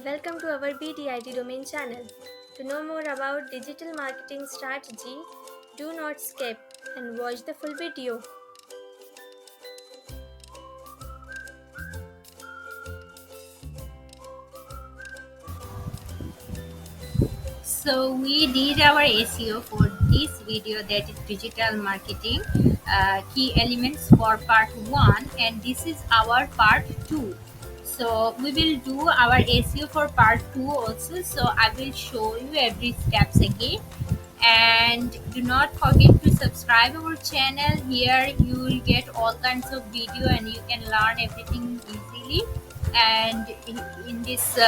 Welcome to our BDID domain channel. To know more about digital marketing strategy, do not skip and watch the full video. So we did our SEO for this video, that is digital marketing key elements for part 1, and this is our part 2. So we will do our SEO for part 2 also. So I will show you every steps again, and do not forget to subscribe our channel. Here you will get all kinds of video and you can learn everything easily. And in this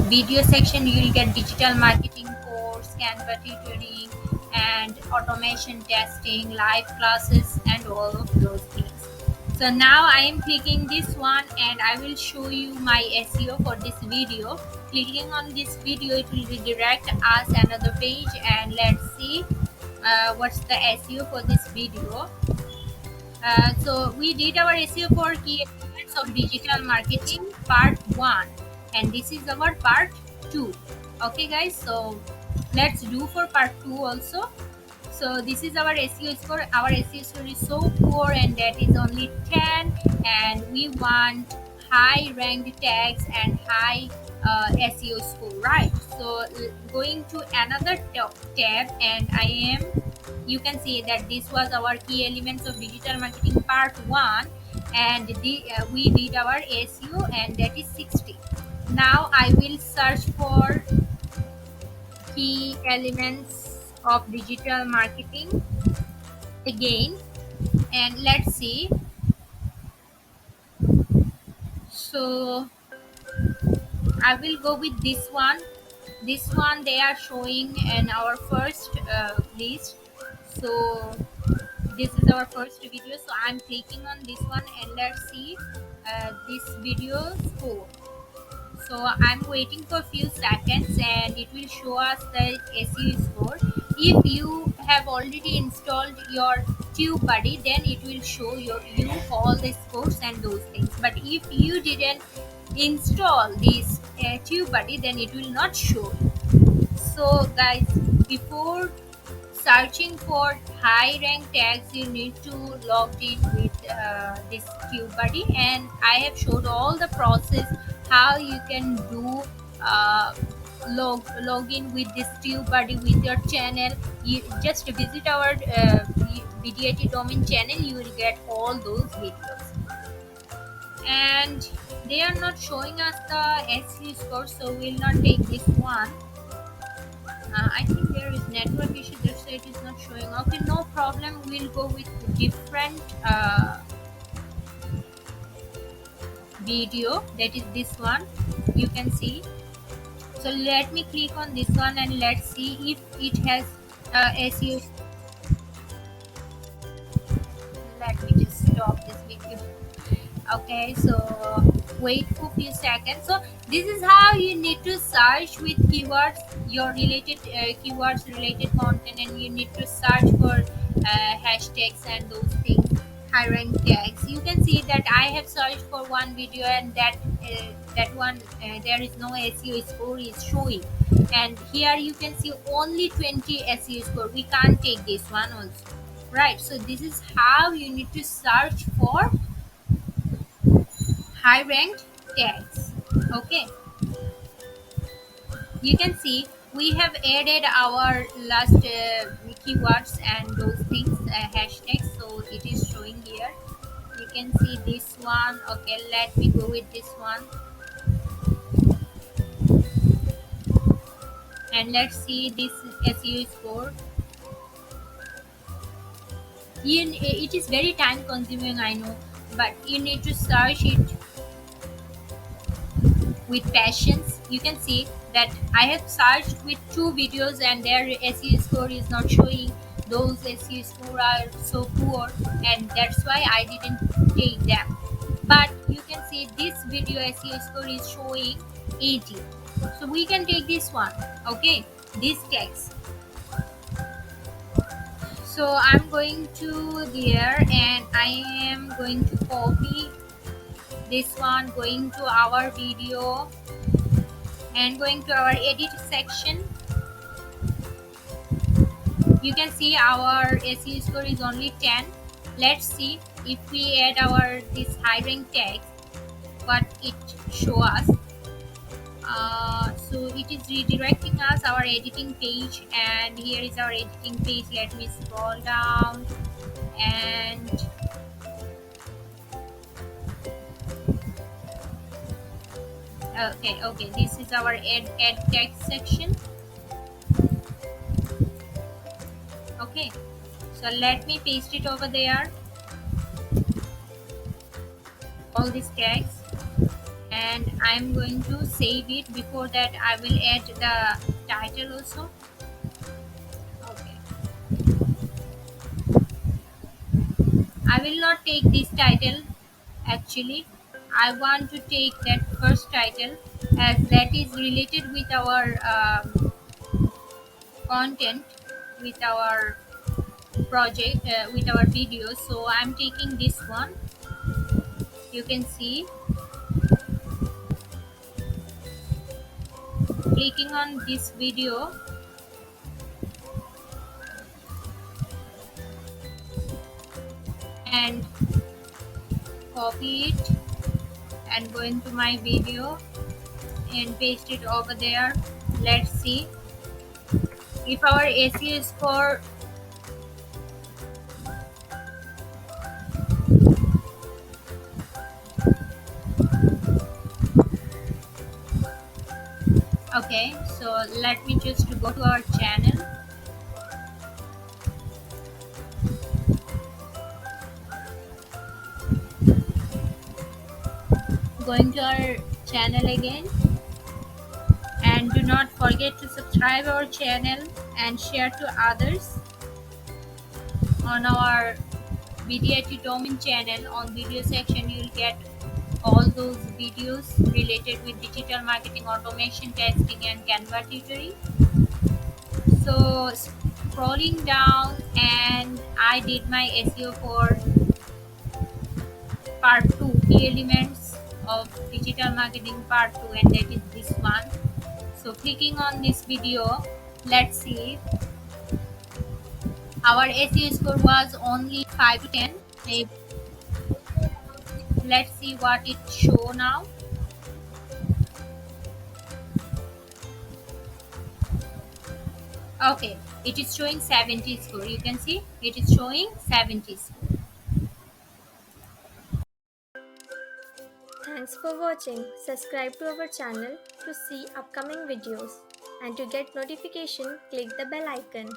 video section you will get digital marketing course, Canva tutoring, and automation testing, live classes, and all of those things. So now I am clicking this one and I will show you my SEO for this video. Clicking on this video, it will redirect us another page, and let's see what's the SEO for this video. So we did our SEO for key elements of digital marketing part 1, and this is our part 2. Okay guys, so let's do for part 2 also. So this is our SEO score. Our SEO score is so poor, and that is only 10, and we want high ranked tags and high SEO score, right? So going to another tab, and you can see that this was our key elements of digital marketing part 1, and we did our SEO, and that is 60. Now I will search for key elements of digital marketing again, and let's see. So I will go with this one they are showing in our first list. So this is our first video, so I'm clicking on this one, and let's see this video score. So I'm waiting for a few seconds, and it will show us the SEO score. If you have already installed your TubeBuddy, then it will show you all the scores and those things. But if you didn't install this TubeBuddy, then it will not show you. So guys, before searching for high rank tags, you need to log in with this TubeBuddy, and I have showed all the process how you can do login with this TubeBuddy with your channel. You just visit our BDIT domain channel, you will get all those videos. And they are not showing us the SEO score, so we'll not take this one. I think there is network issue, that's why it is not showing. Okay, no problem, we'll go with different video, that is this one, you can see. So let me click on this one, and let's see if it has SEO. Let me just stop this video. Okay, so wait for few seconds. So this is how you need to search with keywords, your related keywords related content, and you need to search for hashtags and those things, high rank tags. You can see that I have searched for one video, and that one there is no SEO score is showing, and here you can see only 20 SEO score. We can't take this one also, right? So this is how you need to search for high ranked tags. Okay, you can see we have added our last keywords and those things, hashtags, so it is showing here. You can see this one. Okay, let me go with this one, and let's see this SEO score. It is very time consuming, I know, but you need to search it with patience. You can see that I have searched with 2 videos, and their SEO score is not showing. Those SEO score are so poor, and that's why I didn't take them. But you can see this video SEO score is showing 80, so we can take this one. Okay, this text. So I'm going to there, and I am going to copy this one, going to our video, And going to our edit section, you can see our SEO score is only 10. Let's see if we add our this high rank tags, what it show us. So it is redirecting us our editing page, and here is our editing page. Let me scroll down, and okay, this is our add text section. Okay, so let me paste it over there, all these tags, and I'm going to save it. Before that, I will add the title also. Okay, I will not take this title. Actually, I want to take that first title, as that is related with our content, with our project, with our video. So I'm taking this one. You can see, clicking on this video and copy it and go into my video and paste it over there. Let's see if our SEO score. Okay, so let me just go to our channel. Going to our channel again, and do not forget to subscribe our channel and share to others. On our VDIT domain channel, on video section, you'll get all those videos related with digital marketing, automation, testing, and Canva tutoring. So scrolling down, and I did my SEO for part 2, key elements of digital marketing part 2, and that is this one. So clicking on this video, let's see, our SEO score was only 5 to 10. Let's see what it show now. Okay, it is showing 70 score. You can see it is showing 70 score. Thanks for watching. Subscribe to our channel to see upcoming videos, and to get notification, click the bell icon.